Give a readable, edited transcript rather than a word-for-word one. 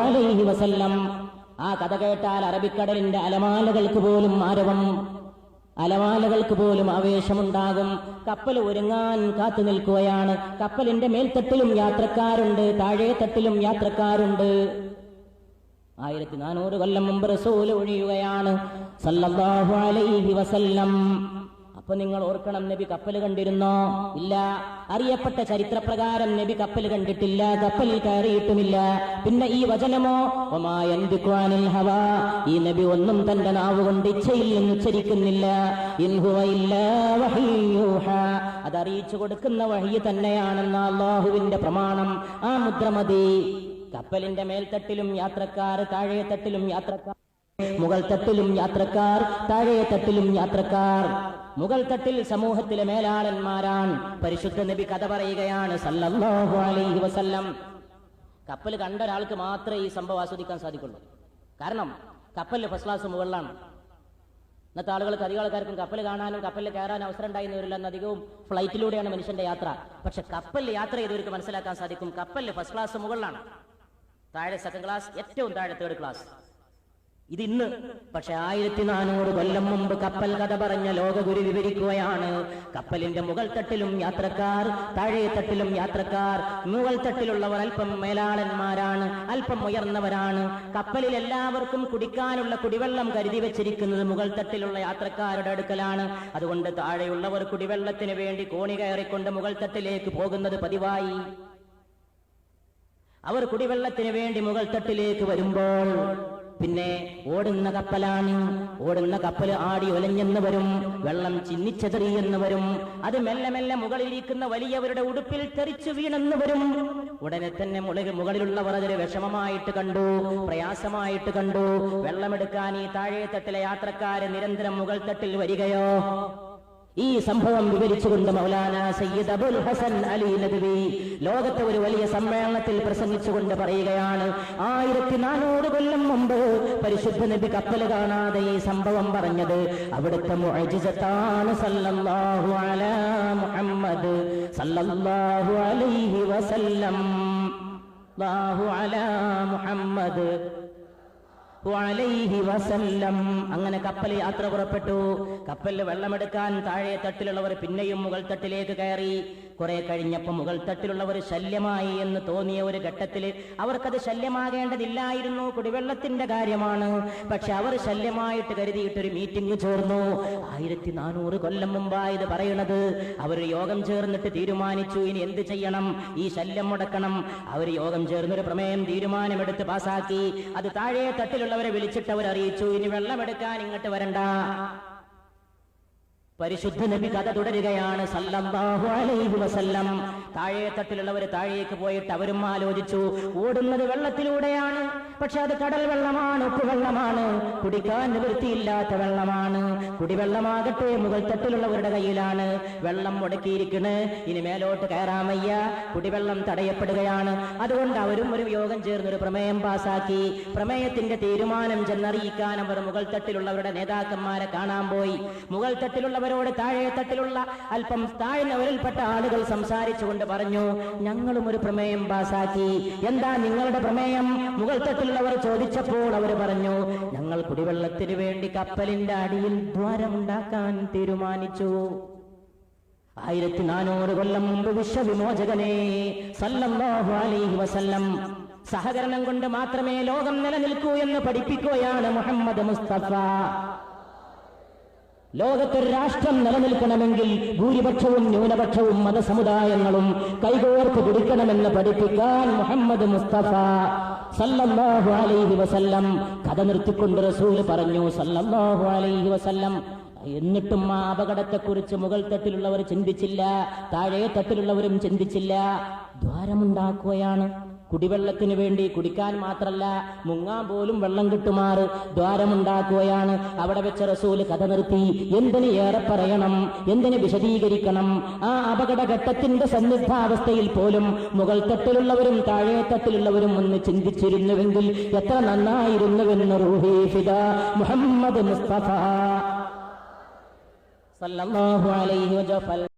അലൈഹി വസല്ലം. ആ കഥ കേട്ടാൽ അറബിക്കടലിന്റെ അലമാലകൾക്ക് പോലും ആരവം, അലമാലകൾക്ക് പോലും ആവേശമുണ്ടാകും. കപ്പൽ ഒരുങ്ങാൻ കാത്തു നിൽക്കുകയാണ്. കപ്പലിന്റെ മേൽത്തട്ടിലും യാത്രക്കാരുണ്ട്, താഴെ തട്ടിലും യാത്രക്കാരുണ്ട്. 1400 കൊല്ലം മുമ്പ് റസൂൽ ഒഴിയുകയാണ് സല്ലല്ലാഹു അലൈഹി വസല്ലം. അപ്പൊ നിങ്ങൾ ഓർക്കണം, നബി കപ്പൽ കണ്ടിരുന്നോ? ഇല്ല. അറിയപ്പെട്ട ചരിത്രപ്രകാരം നബി കപ്പൽ കണ്ടിട്ടില്ല, കപ്പലിൽ കയറിയിട്ടുമില്ല. പിന്നെ ഈ വചനമോ, വമാ യൻതിഖു അനിൽ ഹവാ, ഈ നബി ഒന്നും തന്റെ നാവ് കൊണ്ട് ഇച്ഛയിൽ നിന്ന് ഉച്ചരിക്കുന്നില്ല. ഇൻ ഹുവ ഇല്ലാ വഹ്യു യൂഹാ, അത് അറിയിച്ചു കൊടുക്കുന്ന വഹ്യ് തന്നെയാണെന്ന അല്ലാഹുവിന്റെ പ്രമാണം. ആ മുദ്രമതി. കപ്പലിന്റെ മേൽത്തട്ടിലും യാത്രക്കാർ, താഴെ തട്ടിലും യാത്രക്കാർ, മുകൾ തട്ടിലും യാത്രക്കാർ, താഴെ തട്ടിലും യാത്രക്കാർ. മുകൾ തട്ടിൽ സമൂഹത്തിലെ മേലാളന്മാരാണ്. പരിശുദ്ധ നബി കഥ പറയുകയാണ് സല്ലല്ലാഹു അലൈഹി വസല്ലം. കപ്പൽ കണ്ട ഒരാൾക്ക് മാത്രമേ ഈ സംഭവം ആസ്വദിക്കാൻ സാധിക്കുള്ളൂ. കാരണം കപ്പലിൽ ഫസ്റ്റ് ക്ലാസ് മുകളിലാണ്. ഇന്നത്തെ ആളുകൾക്ക്, അധികം ആൾക്കാർക്കും കപ്പൽ കാണാനും കപ്പലിൽ കയറാനും അവസരം ഉണ്ടായിരുന്നു വരില്ല. അധികവും ഫ്ലൈറ്റിലൂടെയാണ് മനുഷ്യന്റെ യാത്ര. പക്ഷെ കപ്പലിൽ യാത്ര ചെയ്തവർക്ക് മനസ്സിലാക്കാൻ സാധിക്കും, കപ്പലിൽ ഫസ്റ്റ് ക്ലാസ് മുകളിലാണ്, താഴെ സെക്കൻഡ് ക്ലാസ്, ഏറ്റവും താഴെ തേർഡ് ക്ലാസ്. ഇതിന്ന്. പക്ഷെ 1400 കൊല്ലം മുമ്പ് കപ്പൽ കഥ പറഞ്ഞ ലോകഗുരു വിവരിക്കുകയാണ്, കപ്പലിന്റെ മുകൾ തട്ടിലും യാത്രക്കാർ, താഴെ തട്ടിലും യാത്രക്കാർ. മുകൾ തട്ടിലുള്ളവർ അല്പം മേലാളന്മാരാണ്, അല്പം ഉയർന്നവരാണ്. കപ്പലിൽ എല്ലാവർക്കും കുടിക്കാനുള്ള കുടിവെള്ളം കരുതി വെച്ചിരിക്കുന്നത് മുകൾ തട്ടിലുള്ള യാത്രക്കാരുടെ അടുക്കലാണ്. അതുകൊണ്ട് താഴെയുള്ളവർ കുടിവെള്ളത്തിന് വേണ്ടി കോണി കയറിക്കൊണ്ട് മുകൾ തട്ടിലേക്ക് പോകുന്നത് പതിവായി. അവർ കുടിവെള്ളത്തിന് വേണ്ടി മുകൾ തട്ടിലേക്ക് വരുമ്പോൾ പിന്നെ ഓടുന്ന കപ്പലാണ്. ഓടുന്ന കപ്പൽ ആടി ഒലഞ്ഞെന്ന് വരും, വെള്ളം ചിന്നിച്ചെതറിയെന്ന് വരും. അത് മെല്ലെ മെല്ലെ മുകളിലിരിക്കുന്ന വലിയവരുടെ ഉടുപ്പിൽ തെറിച്ചു വീണെന്ന് വരും. ഉടനെ തന്നെ മുകളിലുള്ളവർ അതൊരു വിഷമമായിട്ട് കണ്ടു, പ്രയാസമായിട്ട് കണ്ടു. വെള്ളമെടുക്കാൻ ഈ താഴെ തട്ടിലെ യാത്രക്കാര് നിരന്തരം മുകൾ തട്ടിൽ വരികയോ? ഈ സംഭവം വിവരിച്ചുകൊണ്ട് മൗലാന സയ്യിദ് അബുൽ ഹസൻ അലി നദ്വി ലോകത്തെ ഒരു വലിയ സമ്മേളനത്തിൽ പ്രസംഗിച്ചുകൊണ്ട് പറയുകയാണ്, 1400 കൊല്ലം മുമ്പ് പരിശുദ്ധ നബി കപ്പൽ കാണാതെ ഈ സംഭവം പറഞ്ഞത് അവിടുത്തെ മുഅ്ജിസത്താണ്. സല്ലല്ലാഹു അലാ മുഹമ്മദ് സല്ലല്ലാഹു അലൈഹി വസല്ലം, അല്ലാഹു അലാ മുഹമ്മദ് അലൈഹി വസല്ലം. അങ്ങനെ കപ്പൽ യാത്ര പുറപ്പെട്ടു. കപ്പലിൽ വെള്ളമെടുക്കാൻ താഴെ തട്ടിലുള്ളവർ പിന്നെയും മുകൾ തട്ടിലേക്ക് കയറി. കുറെ കഴിഞ്ഞപ്പോൾ മുകൾ തട്ടിലുള്ളവർ ശല്യമായി എന്ന് തോന്നിയ ഒരു ഘട്ടത്തിൽ അവർക്കത് ശല്യമാകേണ്ടതില്ലായിരുന്നു, കുടിവെള്ളത്തിന്റെ കാര്യമാണ്. പക്ഷെ അവർ ശല്യമായിട്ട് കരുതിയിട്ടൊരു മീറ്റിംഗ് ചേർന്നു. 1400 കൊല്ലം മുമ്പായത് പറയണത്. അവർ യോഗം ചേർന്നിട്ട് തീരുമാനിച്ചു, ഇനി എന്ത് ചെയ്യണം, ഈ ശല്യം മുടക്കണം. അവർ യോഗം ചേർന്നൊരു പ്രമേയം തീരുമാനമെടുത്ത് പാസാക്കി. അത് താഴെ തട്ടിലുള്ളവരെ വിളിച്ചിട്ട് അവർ അറിയിച്ചു, ഇനി വെള്ളമെടുക്കാൻ ഇങ്ങോട്ട് വരണ്ട. പരിശുദ്ധ നബി കഥ തുടരുകയാണ് സല്ലല്ലാഹു അലൈഹി വസല്ലം. താഴെ തട്ടിലുള്ളവർ താഴേക്ക് പോയിട്ട് അവരും ആലോചിച്ചു, ഓടുന്നത് വെള്ളത്തിലൂടെയാണ്, പക്ഷെ അത് കടൽ വെള്ളമാണ്, ഉപ്പുവെള്ളമാണ്, കുടിക്കാൻ നിവൃത്തിയില്ലാത്ത വെള്ളമാണ്. കുടിവെള്ളമാകട്ടെ മുകൾ തട്ടിലുള്ളവരുടെ കയ്യിലാണ്. വെള്ളം മുടക്കിയിരിക്കണ്, ഇനി മേലോട്ട് കയറാൻ വയ്യ, കുടിവെള്ളം തടയപ്പെടുകയാണ്. അതുകൊണ്ട് അവരും ഒരു യോഗം ചേർന്നൊരു പ്രമേയം പാസാക്കി. പ്രമേയത്തിന്റെ തീരുമാനം ചെന്നറിയിക്കാൻ അവർ മുകൾ തട്ടിലുള്ളവരുടെ നേതാക്കന്മാരെ കാണാൻ പോയി. മുകൾ തട്ടിലുള്ളവരോട് താഴെ തട്ടിലുള്ള അല്പം താഴ്ന്നവരിൽപ്പെട്ട ആളുകൾ സംസാരിച്ചുകൊണ്ട് പറഞ്ഞു, ഞങ്ങളും ഒരു പ്രമേയം പാസാക്കി. എന്താ നിങ്ങളുടെ പ്രമേയം? മുകൾ തട്ടിലുള്ളവർ ചോദിച്ചപ്പോൾ അവർ പറഞ്ഞു, ഞങ്ങൾ കുടിവെള്ളത്തിന് വേണ്ടി കപ്പലിന്റെ അടിയിൽ ദ്വാരമുണ്ടാക്കാൻ തീരുമാനിച്ചു. 1400 കൊല്ലം മുമ്പ് വിശ്വവിമോചകനെ സല്ലല്ലാഹു അലൈഹി വസല്ലം സഹകരണം കൊണ്ട് മാത്രമേ ലോകം നിലനിൽക്കൂ എന്ന് പഠിപ്പിക്കുകയാണ് മുഹമ്മദ് മുസ്തഫ. ലോകത്തൊരു രാഷ്ട്രം നിലനിൽക്കണമെങ്കിൽ ഭൂരിപക്ഷവും ന്യൂനപക്ഷവും മതസമുദായങ്ങളും കൈകോർത്ത് പിടിക്കണമെന്ന് പഠിപ്പിക്കാൻ മുഹമ്മദ് മുസ്തഫ സല്ലല്ലാഹു അലൈഹി വസല്ലം കഥ നിർത്തിക്കൊണ്ട് റസൂൽ പറഞ്ഞു സല്ലല്ലാഹു അലൈഹി വസല്ലം. എന്നിട്ടും ആ അപകടത്തെക്കുറിച്ച് മുകൾ തട്ടിലുള്ളവർ ചിന്തിച്ചില്ല, താഴെ തട്ടിലുള്ളവരും ചിന്തിച്ചില്ല. ദ്വാരമുണ്ടാക്കുകയാണ് കുടിവെള്ളത്തിന് വേണ്ടി, കുടിക്കാൻ മാത്രല്ല മുങ്ങാൻ പോലും വെള്ളം കിട്ടുമാറ് ദ്വാരമുണ്ടാക്കുകയാണ്. അവിടെ വെച്ച റസൂല് കഥ നിർത്തി. എന്തിന് ഏറെ പറയണം, എന്തിന് വിശദീകരിക്കണം? ആ അപകടഘട്ടത്തിന്റെ സന്നിഗ്ധാവസ്ഥയിൽ പോലും മുകൾ തട്ടിലുള്ളവരും താഴെ തട്ടിലുള്ളവരും ഒന്ന് ചിന്തിച്ചിരുന്നുവെങ്കിൽ എത്ര നന്നായിരുന്നുവെന്ന് റൂഹി ഫിദാ മുഹമ്മദ് മുസ്തഫ സല്ലല്ലാഹു അലൈഹി വസല്ലം.